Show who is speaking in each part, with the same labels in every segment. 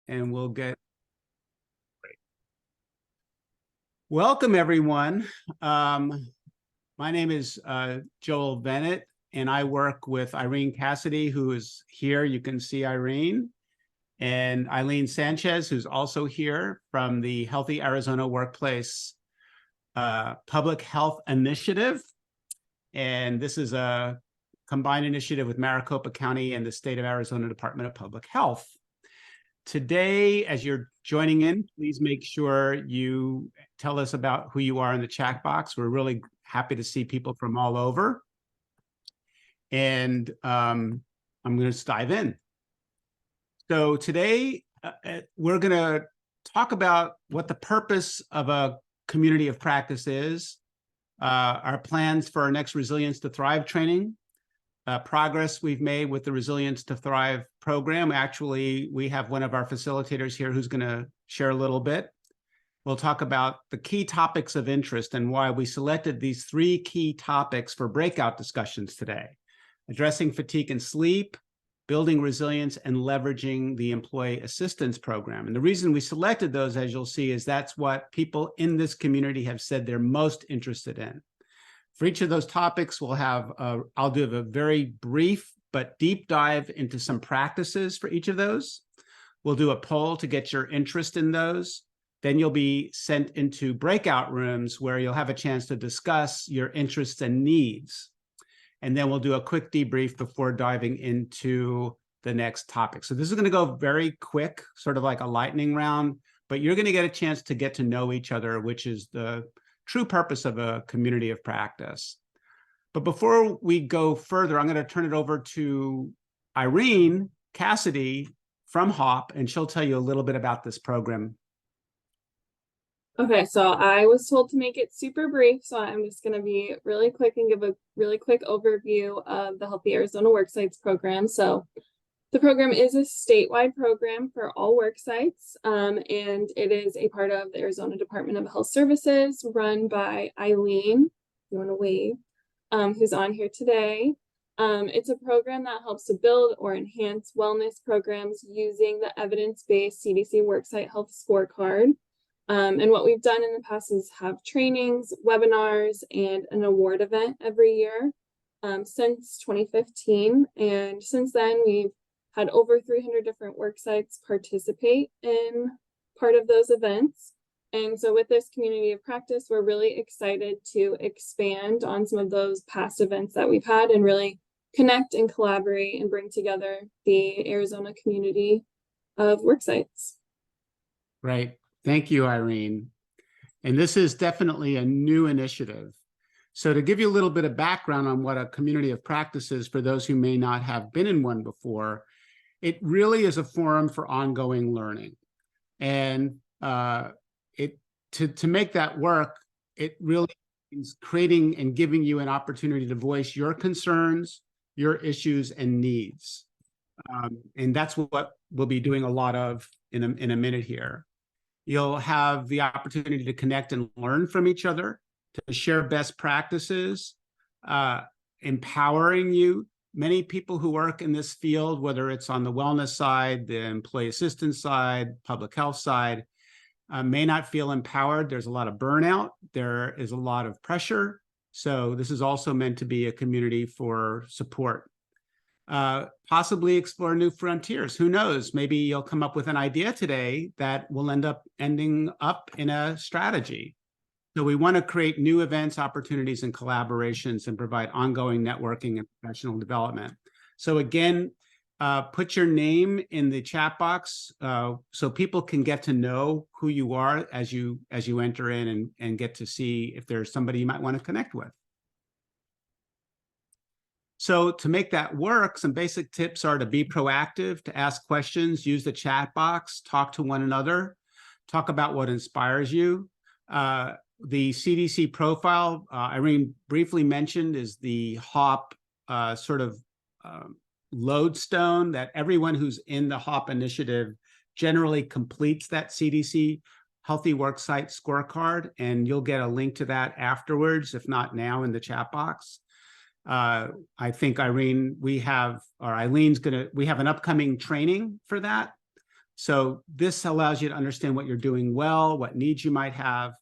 Speaker 1: and we'll get. Welcome, everyone. My name is Joel Bennett, and I work with Irene Cassidy, who is here. You can see Irene. And Eileen Sanchez, who's also here from the Healthy Arizona Workplace Public Health Initiative. And this is a combined initiative with Maricopa County and the State of Arizona Department of Public Health. Today, as you're joining in, please make sure you tell us about who you are in the chat box. We're really happy to see people from all over. And I'm going to just dive in. So today, we're going to talk about what the purpose of a community of practice is, our plans for our next Resilience to Thrive training, progress we've made with the Resilience to Thrive program. Actually, we have one of our facilitators here who's going to share a little bit. We'll talk about the key topics of interest and why we selected these 3 key topics for breakout discussions today: addressing fatigue and sleep, building resilience, and leveraging the employee assistance program. And the reason we selected those, as you'll see, is that's what people in this community have said they're most interested in. For each of those topics, we'll have, I'll do a very brief but deep dive into some practices for each of those. We'll do a poll to get your interest in those. Then you'll be sent into breakout rooms where you'll have a chance to discuss your interests and needs. And then we'll do a quick debrief before diving into the next topic. So this is going to go very quick, sort of like a lightning round, but you're going to get a chance to get to know each other, which is the true purpose of a community of practice. But before we go further, I'm going to turn it over to Irene Cassidy from HAWP, and she'll tell you a little bit about this program.
Speaker 2: Okay, so I was told to make it super brief, so I'm just going to be really quick and give a really quick overview of the Healthy Arizona Worksites program. So the program is a statewide program for all worksites, and it is a part of the Arizona Department of Health Services, run by Eileen, if you want to wave, who's on here today. It's a program that helps to build or enhance wellness programs using the evidence-based CDC Worksite Health Scorecard. And what we've done in the past is have trainings, webinars, and an award event every year since 2015. And since then, we've had over 300 different worksites participate in part of those events. And so with this community of practice, we're really excited to expand on some of those past events that we've had and really connect and collaborate and bring together the Arizona community of worksites.
Speaker 1: Right. Thank you, Irene. And this is definitely a new initiative. So to give you a little bit of background on what a community of practice is for those who may not have been in one before, it really is a forum for ongoing learning. And to make that work, it really is creating and giving you an opportunity to voice your concerns, your issues, and needs. And that's what we'll be doing a lot of in a minute here. You'll have the opportunity to connect and learn from each other, to share best practices, empowering you. Many people who work in this field, whether it's on the wellness side, the employee assistance side, public health side, may not feel empowered. There's a lot of burnout. There is a lot of pressure. So this is also meant to be a community for support. Possibly explore new frontiers. Who knows? Maybe you'll come up with an idea today that will ending up in a strategy. So we want to create new events, opportunities, and collaborations and provide ongoing networking and professional development. So again, put your name in the chat box so people can get to know who you are as you enter in and get to see if there's somebody you might want to connect with. So to make that work, some basic tips are to be proactive, to ask questions, use the chat box, talk to one another, talk about what inspires you. The CDC profile, Irene briefly mentioned, is the HAWP sort of lodestone that everyone who's in the HAWP initiative generally completes that CDC Healthy Worksite Scorecard, and you'll get a link to that afterwards, if not now, in the chat box. I think Irene, we have an upcoming training for that. So this allows you to understand what you're doing well, what needs you might have,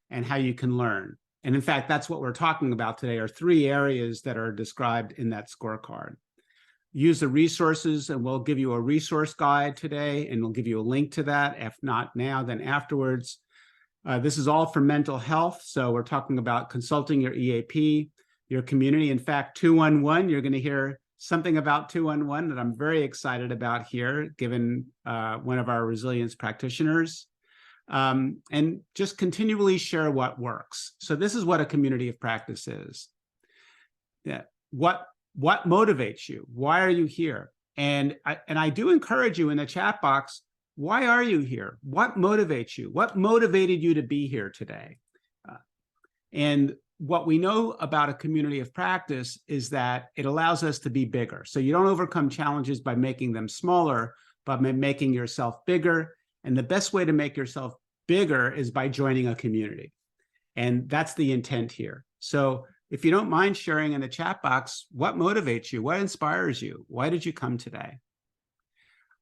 Speaker 1: and how you can learn. And in fact, that's what we're talking about today, are 3 areas that are described in that scorecard. Use the resources, and we'll give you a resource guide today, and we'll give you a link to that. If not now, then afterwards. This is all for mental health. So we're talking about consulting your EAP, your community. In fact, 211, you're going to hear something about 211 that I'm very excited about here, given one of our resilience practitioners. And just continually share what works. So this is what a community of practice is. Yeah. What motivates you? Why are you here? And I do encourage you in the chat box, why are you here? What motivates you? What motivated you to be here today? And what we know about a community of practice is that it allows us to be bigger. So you don't overcome challenges by making them smaller, but by making yourself bigger. And the best way to make yourself bigger is by joining a community. And that's the intent here. So if you don't mind sharing in the chat box, what motivates you? What inspires you? Why did you come today?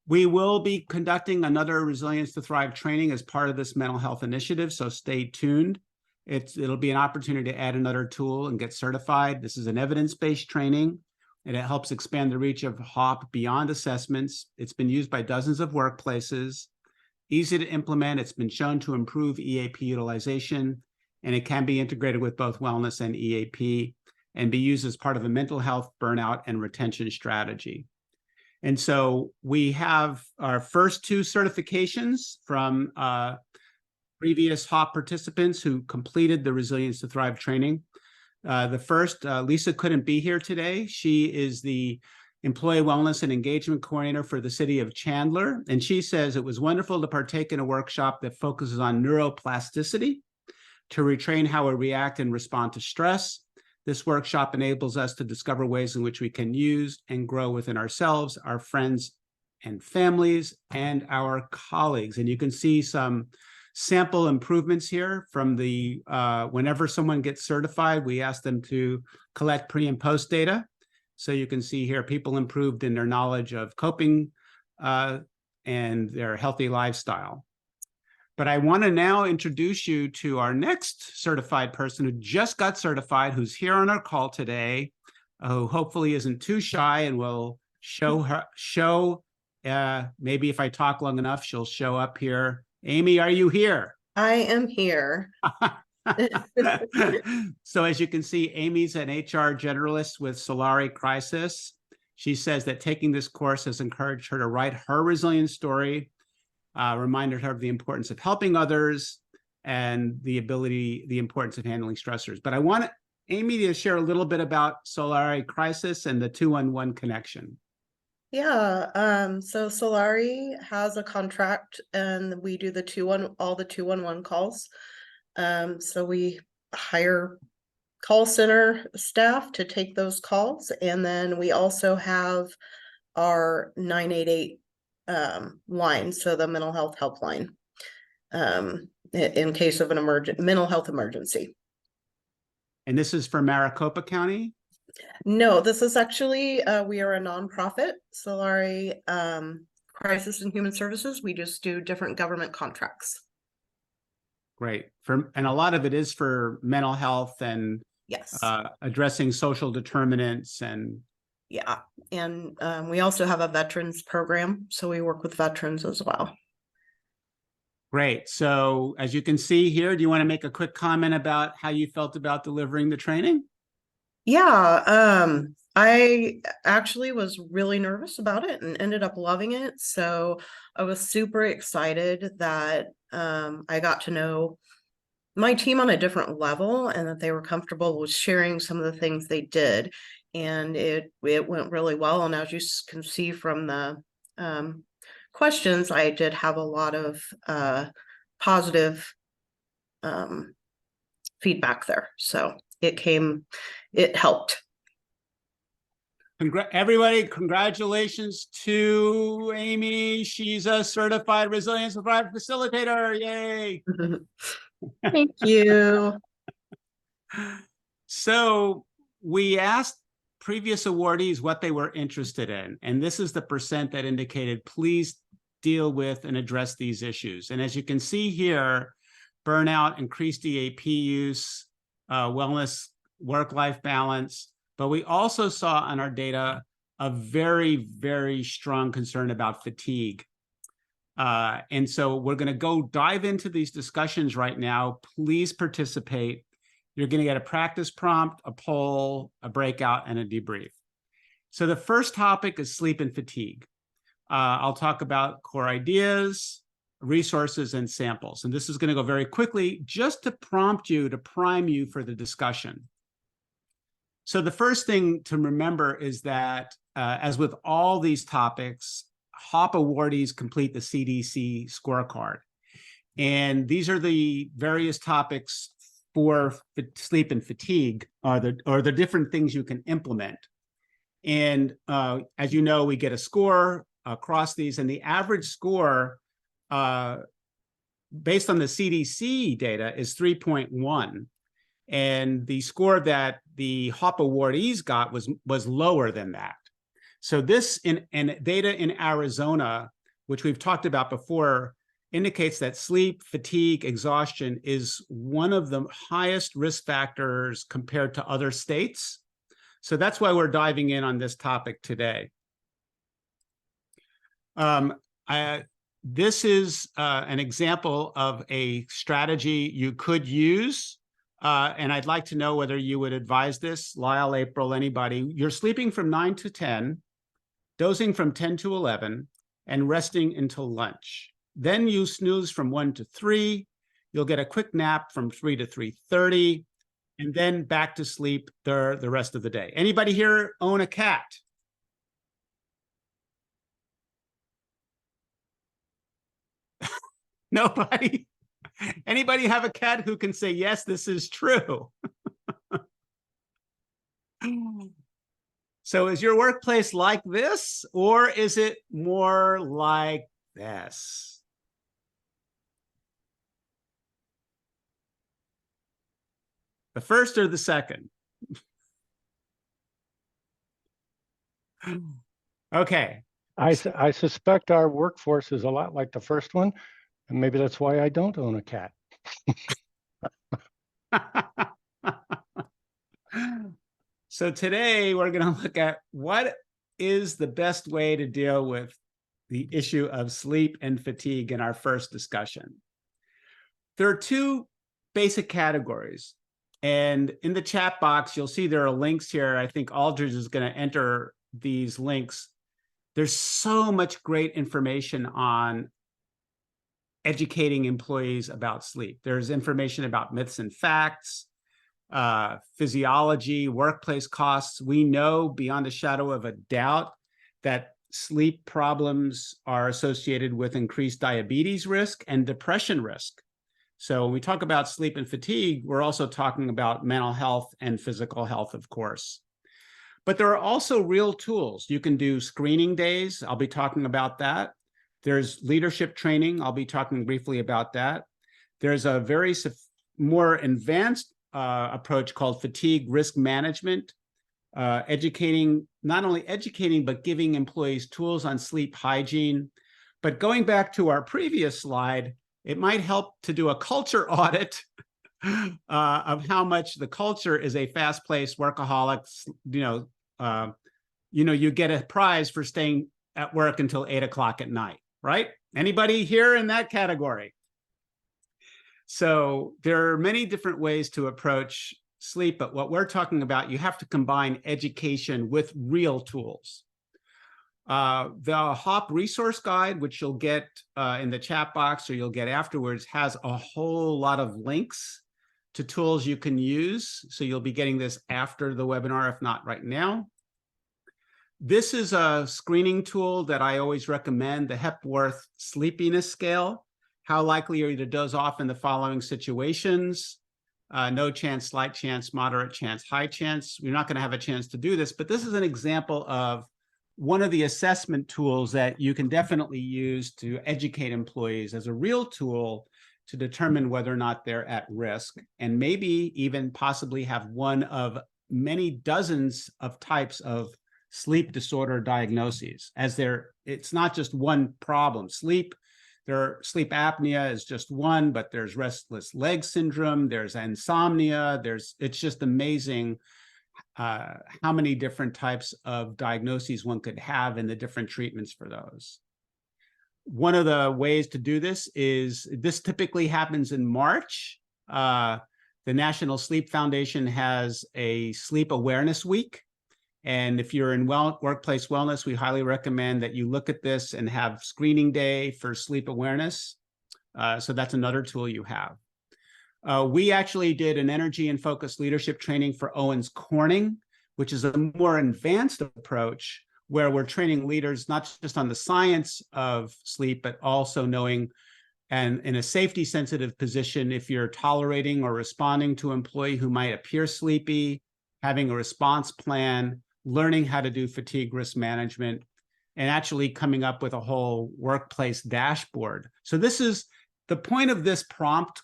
Speaker 1: We will be conducting another Resilience to Thrive training as part of this mental health initiative, so stay tuned. It'll be an opportunity to add another tool and get certified. This is an evidence-based training, and it helps expand the reach of HAWP beyond assessments. It's been used by dozens of workplaces. Easy to implement. It's been shown to improve EAP utilization, and it can be integrated with both wellness and EAP and be used as part of a mental health, burnout, and retention strategy. And so we have our first 2 certifications from previous HAWP participants who completed the Resilience to Thrive training. The first, Lisa couldn't be here today. She is the Employee Wellness and Engagement Coordinator for the city of Chandler. And she says it was wonderful to partake in a workshop that focuses on neuroplasticity to retrain how we react and respond to stress. This workshop enables us to discover ways in which we can use and grow within ourselves, our friends and families, and our colleagues. And you can see some sample improvements here from the, whenever someone gets certified, we ask them to collect pre and post data. So you can see here, people improved in their knowledge of coping and their healthy lifestyle. But I want to now introduce you to our next certified person who just got certified, who's here on our call today, who hopefully isn't too shy and will maybe if I talk long enough, she'll show up here. Amy, are you here?
Speaker 3: I am here.
Speaker 1: So as you can see, Amy's an HR generalist with Solari Crisis. She says that taking this course has encouraged her to write her resilience story, reminded her of the importance of helping others and the importance of handling stressors. But I want Amy to share a little bit about Solari Crisis and the 211 connection.
Speaker 3: Yeah, so Solari has a contract and we do all the 211 calls. So we hire call center staff to take those calls. And then we also have our 988 line, so the mental health helpline, in case of an mental health emergency.
Speaker 1: And this is for Maricopa County?
Speaker 3: No, this is actually, we are a nonprofit, Solari Crisis and Human Services. We just do different government contracts.
Speaker 1: Great. And a lot of it is for mental health and
Speaker 3: yes,
Speaker 1: addressing social determinants and
Speaker 3: yeah. And we also have a veterans program, so we work with veterans as well.
Speaker 1: Great. So as you can see here, do you want to make a quick comment about how you felt about delivering the training?
Speaker 3: Yeah, I actually was really nervous about it and ended up loving it. So I was super excited that I got to know my team on a different level and that they were comfortable with sharing some of the things they did. And it went really well. And as you can see from the questions, I did have a lot of positive feedback there. So it helped.
Speaker 1: Everybody, congratulations to Amy. She's a certified Resilience to Thrive facilitator. Yay.
Speaker 3: Thank you.
Speaker 1: So we asked previous awardees what they were interested in, and this is the percent that indicated please deal with and address these issues. And as you can see here, burnout, increased EAP use, wellness, work-life balance, but we also saw on our data a very, very strong concern about fatigue. And so we're going to go dive into these discussions right now. Please participate. You're going to get a practice prompt, a poll, a breakout, and a debrief. So the first topic is sleep and fatigue. I'll talk about core ideas, resources, and samples. And this is going to go very quickly just to prompt you, to prime you for the discussion. So the first thing to remember is that, as with all these topics, HAWP awardees complete the CDC scorecard. And these are the various topics for sleep and fatigue, or the different things you can implement. And as you know, we get a score across these, and the average score based on the CDC data is 3.1. And the score that the HAWP awardees got was lower than that. So this and data in Arizona, which we've talked about before, indicates that sleep, fatigue, exhaustion is one of the highest risk factors compared to other states. So that's why we're diving in on this topic today. This is an example of a strategy you could use. And I'd like to know whether you would advise this, Lyle, April, anybody. You're sleeping from 9 to 10, dozing from 10 to 11, and resting until lunch. Then you snooze from 1 to 3. You'll get a quick nap from 3 to 3:30, and then back to sleep the rest of the day. Anybody here own a cat? Nobody? Anybody have a cat who can say, yes, this is true? So is your workplace like this, or is it more like this? The first or the second? Okay.
Speaker 4: I suspect our workforce is a lot like the first one, and maybe that's why I don't own a cat.
Speaker 1: So today we're going to look at what is the best way to deal with the issue of sleep and fatigue in our first discussion. There are two basic categories. And in the chat box, you'll see there are links here. I think Aldridge is going to enter these links. There's so much great information on educating employees about sleep. There's information about myths and facts, physiology, workplace costs. We know beyond a shadow of a doubt that sleep problems are associated with increased diabetes risk and depression risk. So when we talk about sleep and fatigue, we're also talking about mental health and physical health, of course. But there are also real tools. You can do screening days. I'll be talking about that. There's leadership training. I'll be talking briefly about that. There's a very more advanced approach called fatigue risk management, not only educating, but giving employees tools on sleep hygiene. But going back to our previous slide, it might help to do a culture audit of how much the culture is a fast-paced workaholic. You get a prize for staying at work until 8 o'clock at night, right? Anybody here in that category? So there are many different ways to approach sleep, but what we're talking about, you have to combine education with real tools. The HAWP resource guide, which you'll get in the chat box or you'll get afterwards, has a whole lot of links to tools you can use. So you'll be getting this after the webinar, if not right now. This is a screening tool that I always recommend, the Hepworth Sleepiness Scale. How likely are you to doze off in the following situations? No chance, slight chance, moderate chance, high chance. We're not going to have a chance to do this, but this is an example of one of the assessment tools that you can definitely use to educate employees as a real tool to determine whether or not they're at risk, and maybe even possibly have one of many dozens of types of sleep disorder diagnoses, as it's not just one problem. Sleep apnea is just one, but there's restless leg syndrome, there's insomnia, it's just amazing how many different types of diagnoses one could have and the different treatments for those. One of the ways to do this typically happens in March. The National Sleep Foundation has a sleep awareness week. And if you're in workplace wellness, we highly recommend that you look at this and have screening day for sleep awareness. So that's another tool you have. We actually did an energy and focus leadership training for Owens Corning, which is a more advanced approach where we're training leaders not just on the science of sleep, but also knowing, and in a safety sensitive position, if you're tolerating or responding to an employee who might appear sleepy, having a response plan, learning how to do fatigue risk management, and actually coming up with a whole workplace dashboard. So this is the point of this prompt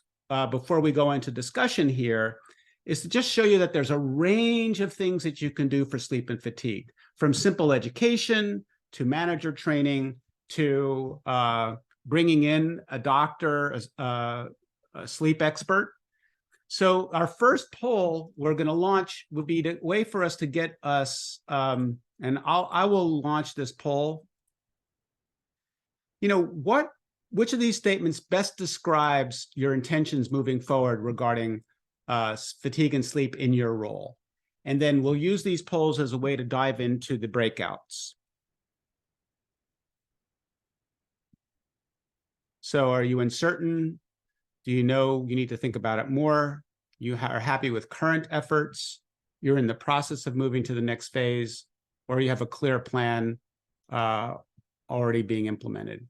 Speaker 1: before we go into discussion here, is to just show you that there's a range of things that you can do for sleep and fatigue, from simple education to manager training to bringing in a doctor, a sleep expert. So our first poll we're going to launch would be a way for us to get us, and I will launch this poll. You know, which of these statements best describes your intentions moving forward regarding fatigue and sleep in your role? And then we'll use these polls as a way to dive into the breakouts. So are you uncertain? Do you know you need to think about it more? You are happy with current efforts? You're in the process of moving to the next phase, or you have a clear plan already being implemented?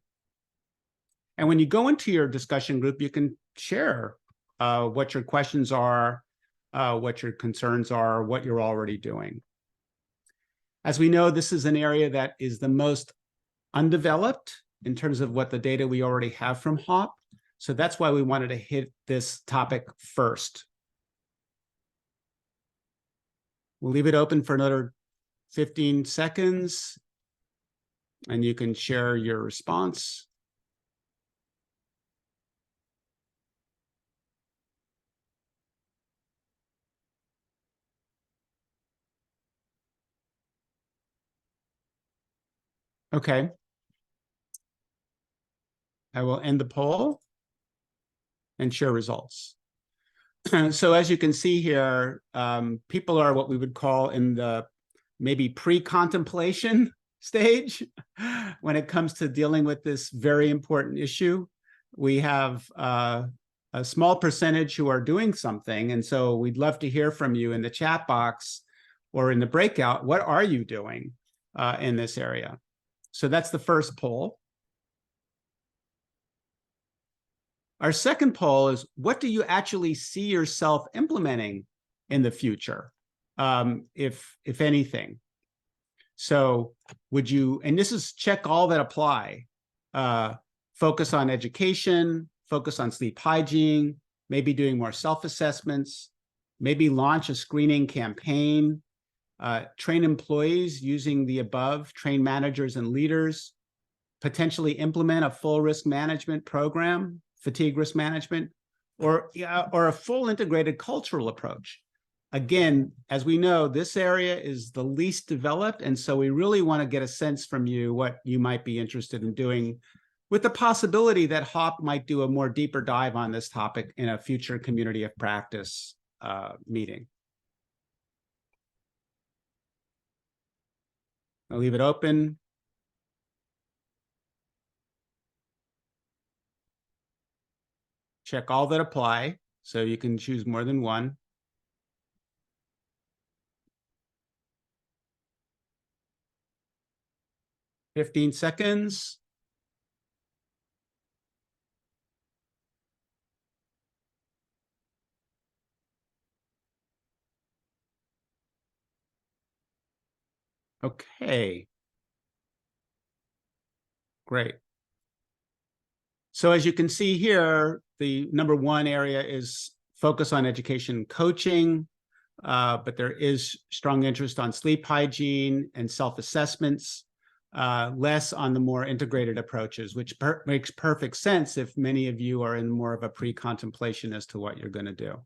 Speaker 1: And when you go into your discussion group, you can share what your questions are, what your concerns are, what you're already doing. As we know, this is an area that is the most undeveloped in terms of what the data we already have from HAWP. So that's why we wanted to hit this topic first. We'll leave it open for another 15 seconds, and you can share your response. Okay. I will end the poll and share results. So as you can see here, people are what we would call in the maybe pre-contemplation stage when it comes to dealing with this very important issue. We have a small percentage who are doing something, and so we'd love to hear from you in the chat box or in the breakout. What are you doing in this area? So that's the first poll. Our second poll is, what do you actually see yourself implementing in the future, if anything? So would you, and this is check all that apply, focus on education, focus on sleep hygiene, maybe doing more self-assessments, maybe launch a screening campaign, train employees using the above, train managers and leaders, potentially implement a full risk management program, fatigue risk management, or a full integrated cultural approach. Again, as we know, this area is the least developed, and so we really want to get a sense from you what you might be interested in doing, with the possibility that HAWP might do a more deeper dive on this topic in a future community of practice meeting. I'll leave it open. Check all that apply, so you can choose more than one. Fifteen seconds. Okay. Great. So as you can see here, the number one area is focus on education coaching. but there is strong interest on sleep hygiene and self-assessments, less on the more integrated approaches, which makes perfect sense if many of you are in more of a pre-contemplation as to what you're going to do.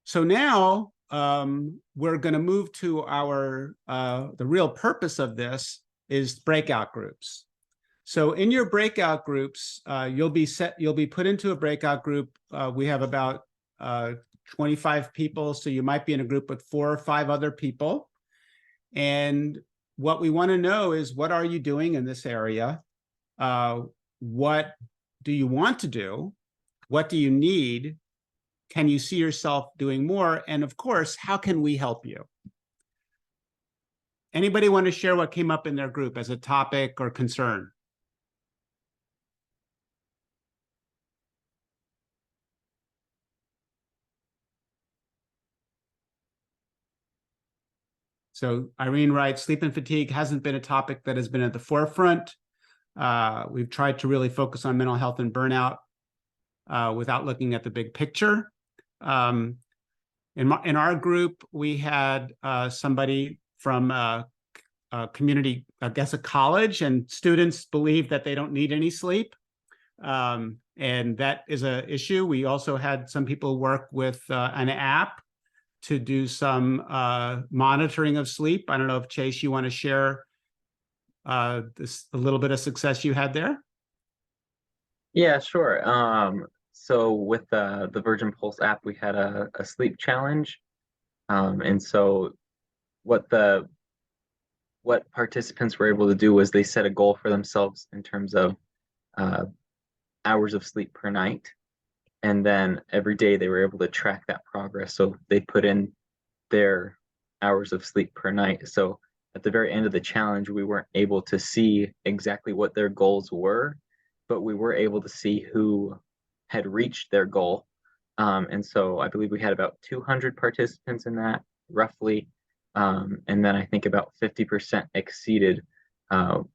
Speaker 1: So now we're going to move to our, the real purpose of this is breakout groups. So in your breakout groups, you'll be put into a breakout group. We have about 25 people, so you might be in a group with 4 or 5 other people. And what we want to know is, what are you doing in this area? What do you want to do? What do you need? Can you see yourself doing more? And of course, how can we help you? Anybody want to share what came up in their group as a topic or concern? So Irene writes, sleep and fatigue hasn't been a topic that has been at the forefront. We've tried to really focus on mental health and burnout without looking at the big picture. In our group, we had somebody from a community, I guess a college, and students believe that they don't need any sleep. And that is an issue. We also had some people work with an app to do some monitoring of sleep. I don't know if Chase, you want to share a little bit of success you had there?
Speaker 5: Yeah, sure. So with the Virgin Pulse app, we had a sleep challenge. And so what participants were able to do was they set a goal for themselves in terms of hours of sleep per night. And then every day they were able to track that progress. So they put in their hours of sleep per night. So at the very end of the challenge, we weren't able to see exactly what their goals were, but we were able to see who had reached their goal. And so I believe we had about 200 participants in that, roughly. And then I think about 50% exceeded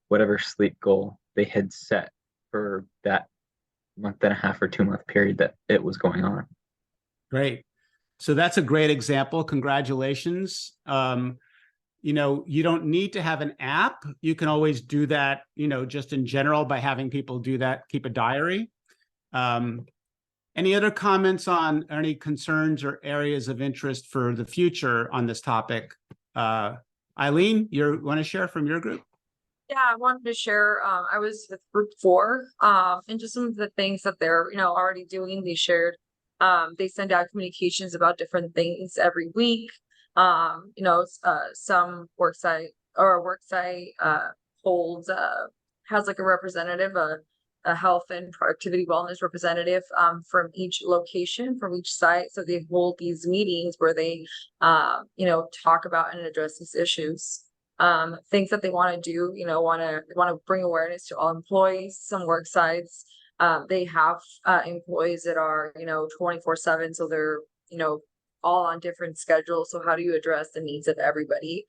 Speaker 5: whatever sleep goal they had set for that month-and-a-half or 2-month period that it was going on.
Speaker 1: Great. So that's a great example. Congratulations. You know, you don't need to have an app. You can always do that, you know, just in general by having people do that, keep a diary. Any other comments on any concerns or areas of interest for the future on this topic? Eileen, you want to share from your group?
Speaker 6: Yeah, I wanted to share, I was with group 4, and just some of the things that they're, already doing. They shared, they send out communications about different things every week. Some worksite holds, has like a representative, a health and productivity wellness representative, from each location, from each site. So they hold these meetings where they, talk about and address these issues. Things that they want to do, want to bring awareness to all employees. Some work sites, they have employees that are 24/7, so they're all on different schedules. So how do you address the needs of everybody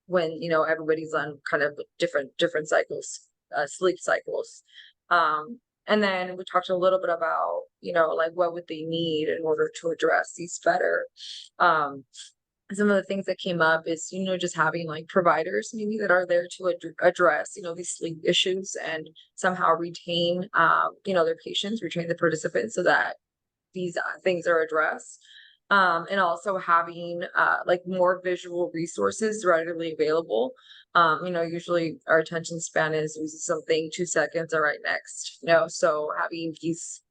Speaker 6: when everybody's on kind of different cycles, sleep cycles? And then we talked a little bit about like what would they need in order to address these better. Some of the things that came up is, just having like providers maybe that are there to address, these sleep issues and somehow retain, their patients, retain the participants so that these things are addressed. And also having like more visual resources readily available. Usually our attention span is we see something 2 seconds, all right, next, so having these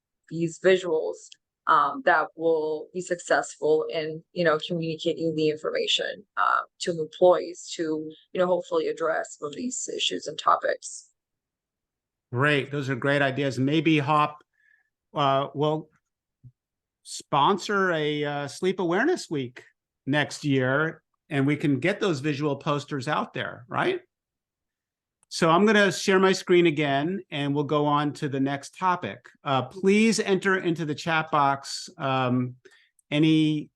Speaker 6: visuals that will be successful in, communicating the information to employees to, hopefully address some of these issues and topics.
Speaker 1: Great. Those are great ideas. Maybe HAWP will sponsor a sleep awareness week next year, and we can get those visual posters out there, right? So I'm going to share my screen again, and we'll go on to the next topic. Please enter into the chat box any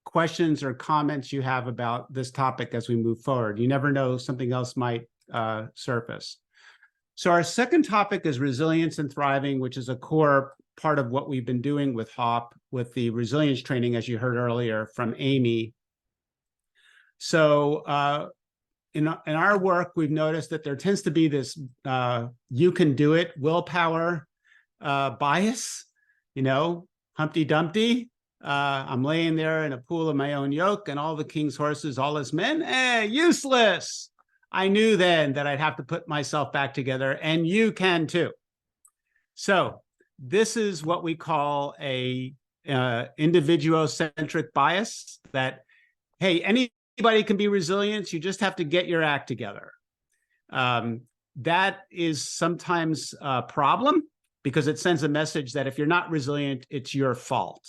Speaker 1: questions or comments you have about this topic as we move forward. You never know, something else might surface. So our second topic is resilience and thriving, which is a core part of what we've been doing with HAWP, with the resilience training, as you heard earlier from Amy. So in our work, we've noticed that there tends to be this you can do it willpower bias, Humpty Dumpty. I'm laying there in a pool of my own yoke, and all the king's horses, all his men, useless. I knew then that I'd have to put myself back together, and you can too. So this is what we call a individuocentric bias, that, hey, anybody can be resilient. You just have to get your act together. That is sometimes a problem because it sends a message that if you're not resilient, it's your fault.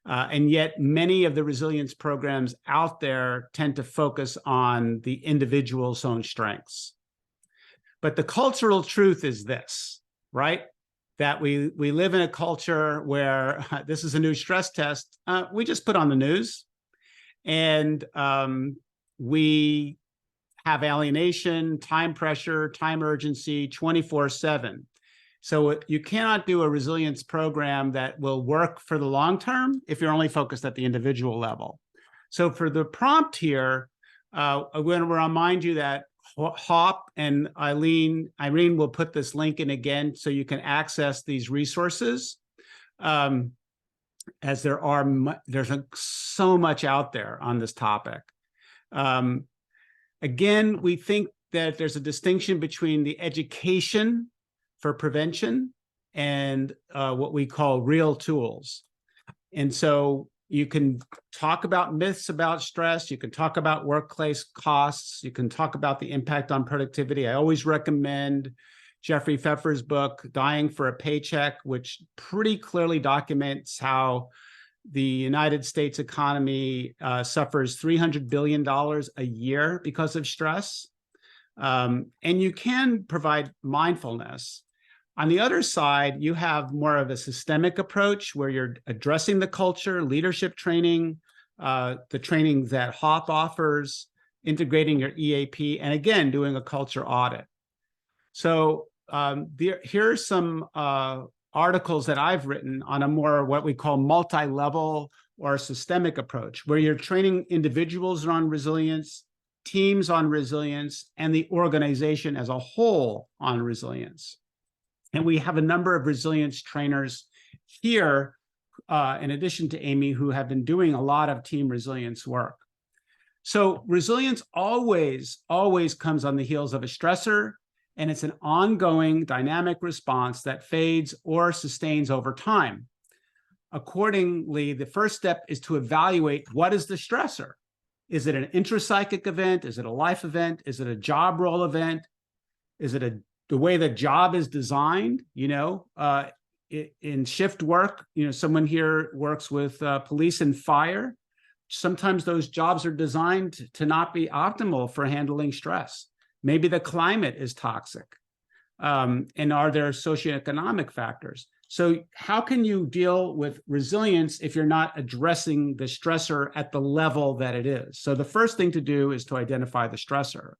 Speaker 1: And yet many of the resilience programs out there tend to focus on the individual's own strengths. But the cultural truth is this, right? That we live in a culture where this is a new stress test. We just put on the news, and we have alienation, time pressure, time urgency, 24/7. So you cannot do a resilience program that will work for the long term if you're only focused at the individual level. So for the prompt here, I'm going to remind you that HAWP, and Irene will put this link in again so you can access these resources, as there's so much out there on this topic. Again, we think that there's a distinction between the education for prevention and what we call real tools. And so you can talk about myths about stress, you can talk about workplace costs, you can talk about the impact on productivity. I always recommend Jeffrey Pfeffer's book, Dying for a Paycheck, which pretty clearly documents how the United States economy suffers $300 billion a year because of stress. And you can provide mindfulness. On the other side, you have more of a systemic approach where you're addressing the culture, leadership training, the training that HAWP offers, integrating your EAP, and again, doing a culture audit. So here are some articles that I've written on a more what we call multi-level or systemic approach, where you're training individuals on resilience, teams on resilience, and the organization as a whole on resilience. And we have a number of resilience trainers here, in addition to Amy, who have been doing a lot of team resilience work. So resilience always comes on the heels of a stressor, and it's an ongoing dynamic response that fades or sustains over time. Accordingly, the first step is to evaluate what is the stressor. Is it an intrapsychic event? Is it a life event? Is it a job role event? Is it the way the job is designed? In shift work, someone here works with police and fire. Sometimes those jobs are designed to not be optimal for handling stress. Maybe the climate is toxic. And are there socioeconomic factors? So how can you deal with resilience if you're not addressing the stressor at the level that it is? So the first thing to do is to identify the stressor.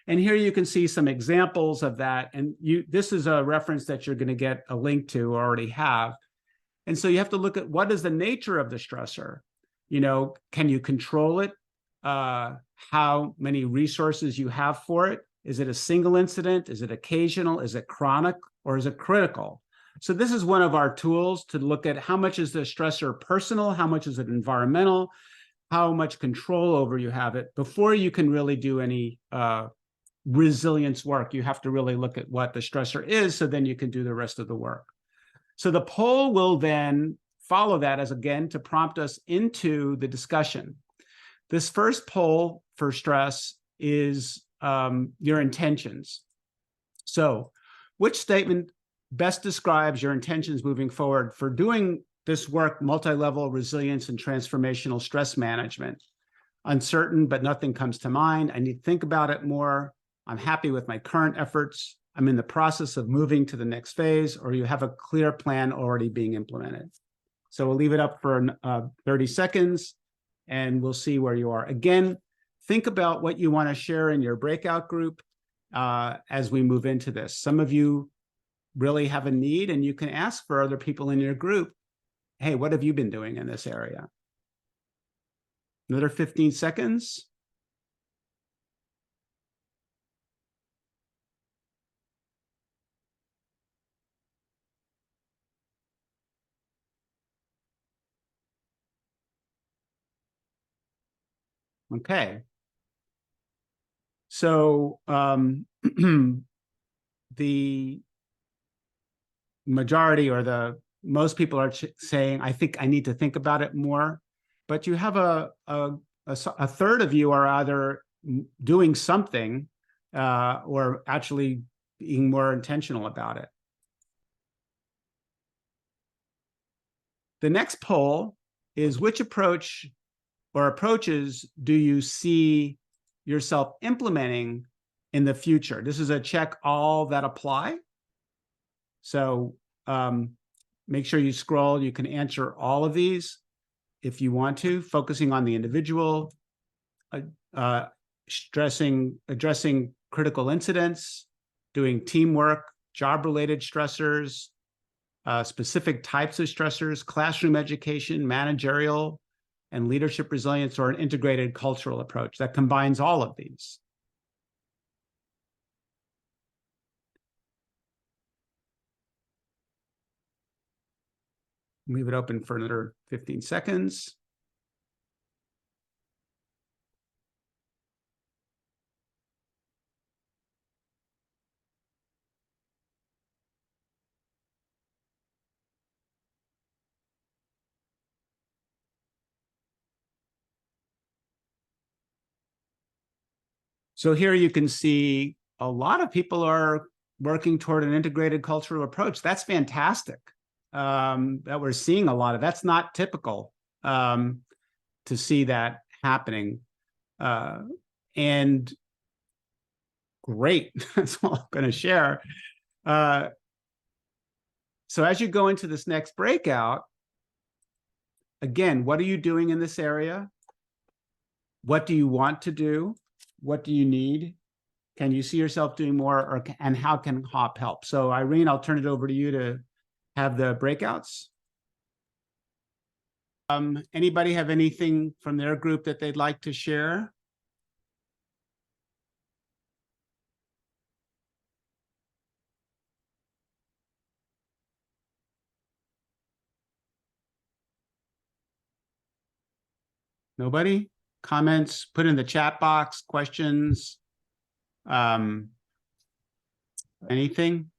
Speaker 1: And here you can see some examples of that. And this is a reference that you're going to get a link to or already have. And so you have to look at what is the nature of the stressor. Can you control it? How many resources you have for it? Is it a single incident? Is it occasional? Is it chronic? Or is it critical? So this is one of our tools to look at how much is the stressor personal? How much is it environmental? How much control over you have it before you can really do any resilience work. You have to really look at what the stressor is, so then you can do the rest of the work. So the poll will then follow that as, again, to prompt us into the discussion. This first poll for stress is your intentions. So which statement best describes your intentions moving forward for doing this work, multi-level resilience and transformational stress management? Uncertain, but nothing comes to mind. I need to think about it more. I'm happy with my current efforts. I'm in the process of moving to the next phase, or you have a clear plan already being implemented. So we'll leave it up for 30 seconds and we'll see where you are. Again, think about what you want to share in your breakout group as we move into this. Some of you really have a need, and you can ask for other people in your group, hey, what have you been doing in this area? Another 15 seconds. Okay. So the majority, or the most people, are saying, I think I need to think about it more. But you have a third of you are either doing something or actually being more intentional about it. The next poll is, which approach or approaches do you see yourself implementing in the future? This is a check all that apply. So make sure you scroll. You can answer all of these if you want to, focusing on the individual, addressing critical incidents, doing teamwork, job-related stressors, specific types of stressors, classroom education, managerial, and leadership resilience, or an integrated cultural approach that combines all of these. Leave it open for another 15 seconds. So here you can see a lot of people are working toward an integrated cultural approach. That's fantastic. That we're seeing a lot of. That's not typical to see that happening. And great, that's all I'm going to share. So as you go into this next breakout, again, what are you doing in this area? What do you want to do? What do you need? Can you see yourself doing more, and how can HAWP help? So Irene, I'll turn it over to you to have the breakouts. Anybody have anything from their group that they'd like to share? Nobody? Comments? Put in the chat box. Questions? Anything?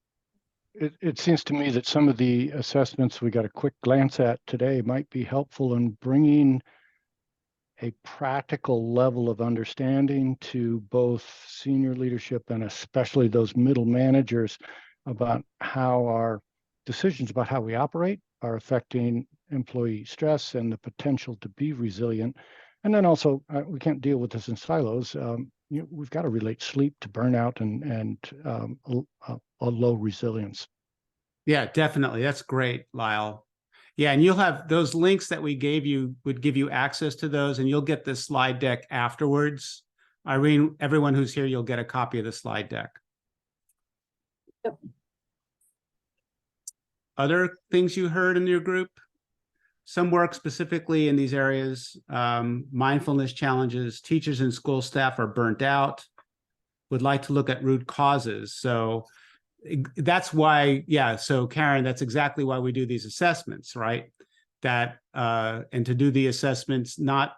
Speaker 4: It seems to me that some of the assessments we got a quick glance at today might be helpful in bringing a practical level of understanding to both senior leadership and especially those middle managers about how our decisions about how we operate are affecting employee stress and the potential to be resilient. And then also, we can't deal with this in silos. We've got to relate sleep to burnout and a low resilience.
Speaker 1: Yeah, definitely. That's great, Lyle. Yeah, and you'll have those links that we gave you, would give you access to those, and you'll get this slide deck afterwards. Irene, everyone who's here, you'll get a copy of the slide deck.
Speaker 2: Yep.
Speaker 1: Other things you heard in your group? Some work specifically in these areas, mindfulness challenges, teachers and school staff are burnt out, would like to look at root causes. So that's why, yeah, so Karen, that's exactly why we do these assessments, right? That, and to do the assessments, not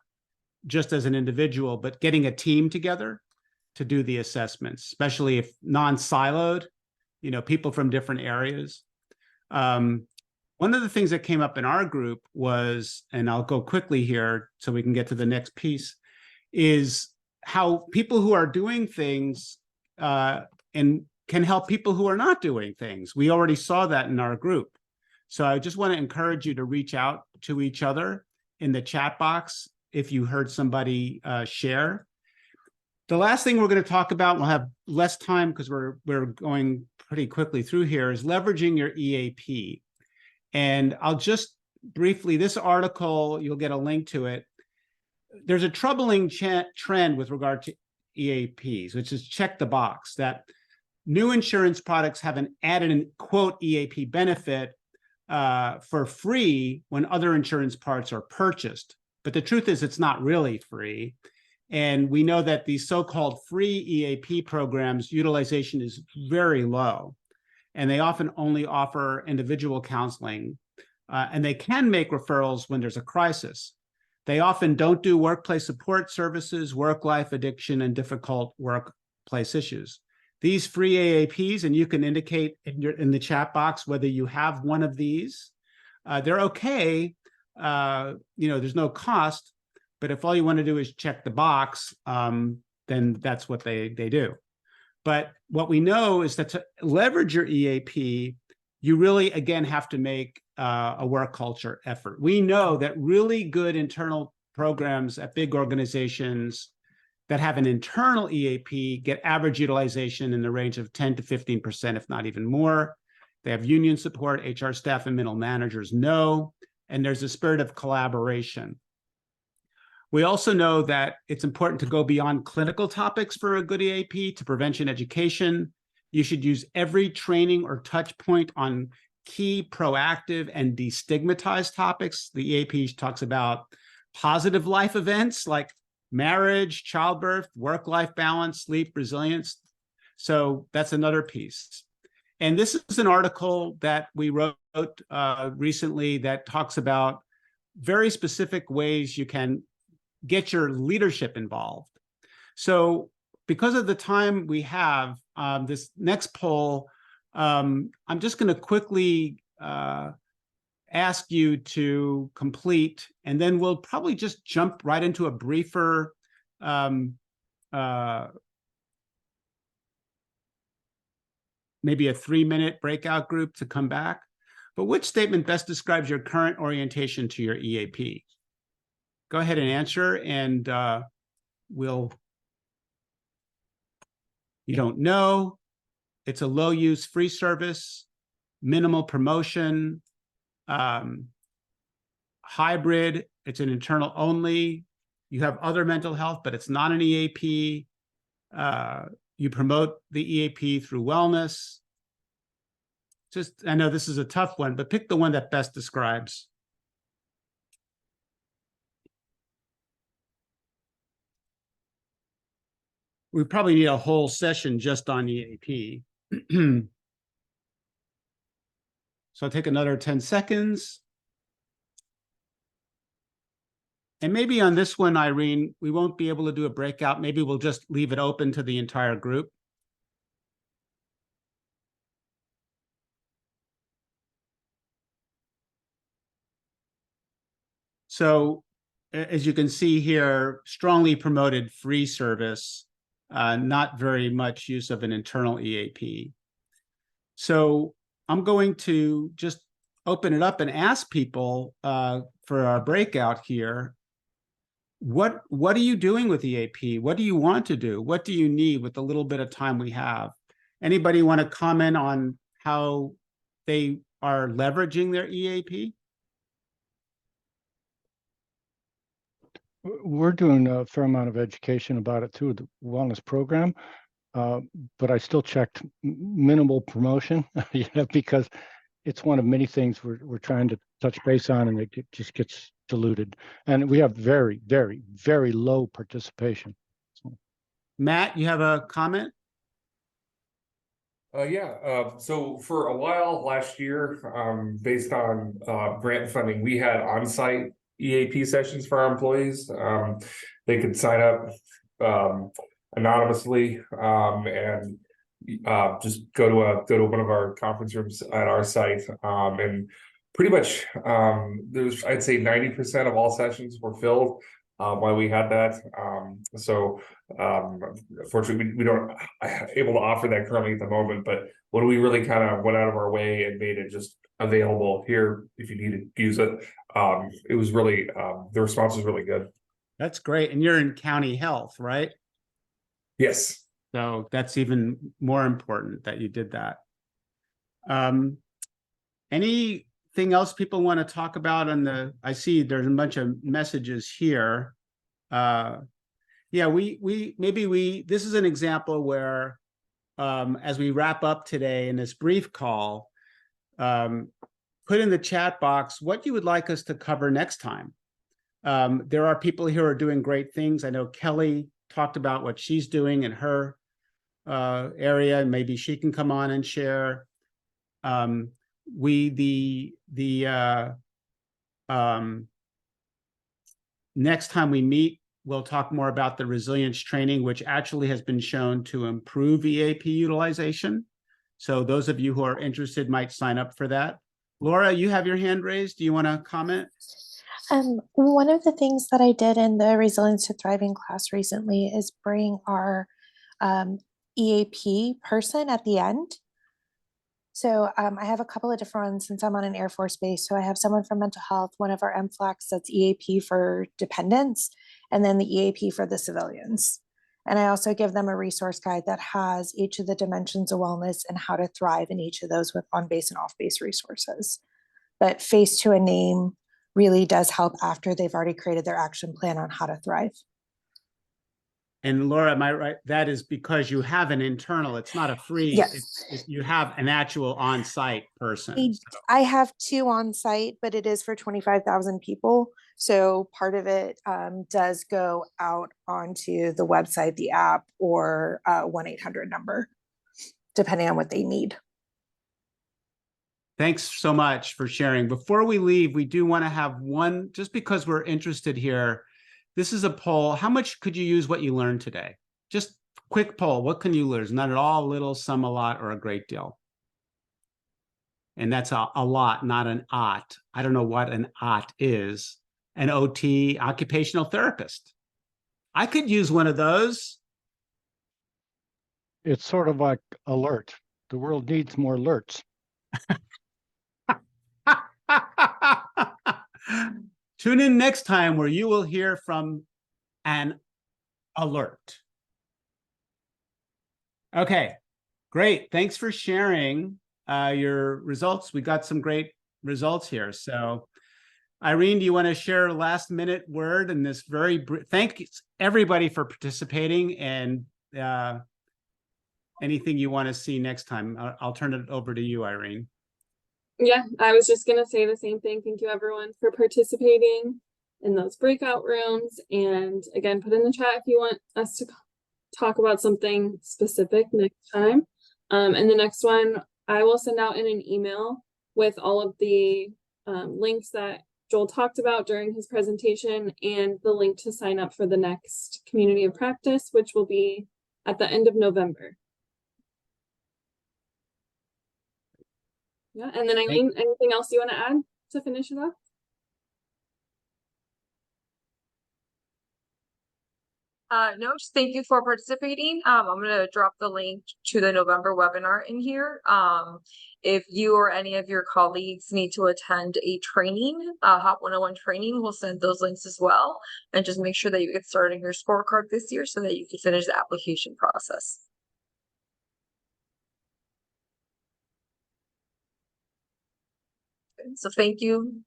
Speaker 1: just as an individual, but getting a team together to do the assessments, especially if non-siloed, people from different areas. One of the things that came up in our group was, and I'll go quickly here so we can get to the next piece, is how people who are doing things and can help people who are not doing things. We already saw that in our group. So I just want to encourage you to reach out to each other in the chat box if you heard somebody share. The last thing we're going to talk about, and we'll have less time because we're going pretty quickly through here, is leveraging your EAP. And I'll just briefly, this article, you'll get a link to it. There's a troubling trend with regard to EAPs, which is check the box, that new insurance products have an added an quote EAP benefit for free when other insurance parts are purchased. But the truth is it's not really free. And we know that these so-called free EAP programs, utilization is very low. And they often only offer individual counseling. And they can make referrals when there's a crisis. They often don't do workplace support services, work-life addiction, and difficult workplace issues. These free AAPs, and you can indicate in the chat box whether you have one of these, they're okay. There's no cost, but if all you want to do is check the box, then that's what they do. But what we know is that to leverage your EAP, you really, again, have to make a work culture effort. We know that really good internal programs at big organizations that have an internal EAP get average utilization in the range of 10 to 15%, if not even more. They have union support, HR staff and middle managers know, and there's a spirit of collaboration. We also know that it's important to go beyond clinical topics for a good EAP to prevention education. You should use every training or touch point on key proactive and destigmatized topics. The EAP talks about positive life events like marriage, childbirth, work-life balance, sleep, resilience. So that's another piece. And this is an article that we wrote recently that talks about very specific ways you can get your leadership involved. So because of the time we have, this next poll, I'm just going to quickly ask you to complete, and then we'll probably just jump right into a briefer maybe a 3-minute breakout group to come back. But which statement best describes your current orientation to your EAP? Go ahead and answer, and you don't know, it's a low use free service, minimal promotion, hybrid, it's an internal only, you have other mental health, but it's not an EAP, you promote the EAP through wellness. Just, I know this is a tough one, but pick the one that best describes. We probably need a whole session just on EAP. So I'll take another 10 seconds. And maybe on this one, Irene, we won't be able to do a breakout. Maybe we'll just leave it open to the entire group. So as you can see here, strongly promoted free service, not very much use of an internal EAP. So I'm going to just open it up and ask people for our breakout here. What are you doing with EAP? What do you want to do? What do you need with the little bit of time we have? Anybody want to comment on how they are leveraging their EAP?
Speaker 4: We're doing a fair amount of education about it through the wellness program, but I still checked minimal promotion, because it's one of many things we're trying to touch base on, and it just gets diluted. And we have very, very, very low participation. So.
Speaker 1: Matt, you have a comment?
Speaker 7: So for a while last year, based on grant funding, we had on-site EAP sessions for our employees. They could sign up anonymously and just go to one of our conference rooms at our site, and pretty much there's, I'd say 90% of all sessions were filled while we had that. Unfortunately, we don't able to offer that currently at the moment, but when we really kind of went out of our way and made it just available here, if you need to use it, it was really, the response was really good.
Speaker 1: That's great. And you're in county health, right?
Speaker 7: Yes.
Speaker 1: So that's even more important that you did that. Anything else people want to talk about on the, I see there's a bunch of messages here. Yeah, this is an example where as we wrap up today in this brief call, put in the chat box what you would like us to cover next time. There are people here who are doing great things. I know Kelly talked about what she's doing in her area, and maybe she can come on and share. Next time we meet, we'll talk more about the resilience training, which actually has been shown to improve EAP utilization. So those of you who are interested might sign up for that. Laura, you have your hand raised. Do you want to comment?
Speaker 8: One of the things that I did in the Resilience to Thriving class recently is bring our EAP person at the end. So I have a couple of different ones since I'm on an Air Force base. So I have someone from mental health, one of our MFLACs that's EAP for dependents, and then the EAP for the civilians. And I also give them a resource guide that has each of the dimensions of wellness and how to thrive in each of those with on-base and off-base resources. But face to a name really does help after they've already created their action plan on how to thrive.
Speaker 1: And Laura, am I right? That is because you have an internal, it's not a free,
Speaker 8: Yes.
Speaker 1: you have an actual on-site person.
Speaker 8: I have 2 on site, but it is for 25,000 people. So part of it does go out onto the website, the app, or 1-800 number, depending on what they need.
Speaker 1: Thanks so much for sharing. Before we leave, we do want to have one, just because we're interested here. This is a poll. How much could you use what you learned today? Just quick poll. What can you learn? Not at all, little, some, a lot, or a great deal. And that's a lot, not an OT. I don't know what an OT is. An OT, occupational therapist. I could use one of those.
Speaker 4: It's sort of like alert. The world needs more alerts.
Speaker 1: Tune in next time where you will hear from an alert. Okay, great. Thanks for sharing your results. We got some great results here. So Irene, do you want to share a last minute word in this very thank everybody for participating, and anything you want to see next time? I'll turn it over to you, Irene.
Speaker 2: Yeah, I was just gonna say the same thing. Thank you everyone for participating in those breakout rooms. And again, put in the chat if you want us to talk about something specific next time. And the next one, I will send out in an email with all of the links that Joel talked about during his presentation, and the link to sign up for the next community of practice, which will be at the end of November. Yeah, and then Eileen, anything else you want to add to finish it off?
Speaker 6: No, just thank you for participating. I'm gonna drop the link to the November webinar in here. If you or any of your colleagues need to attend a training, HAWP 101 training, we'll send those links as well. And just make sure that you get started on your scorecard this year so that you can finish the application process. So thank you,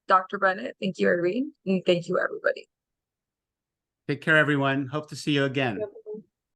Speaker 6: Dr. Bennett. Thank you, Irene. And thank you, everybody.
Speaker 1: Take care, everyone. Hope to see you again.
Speaker 2: Yep.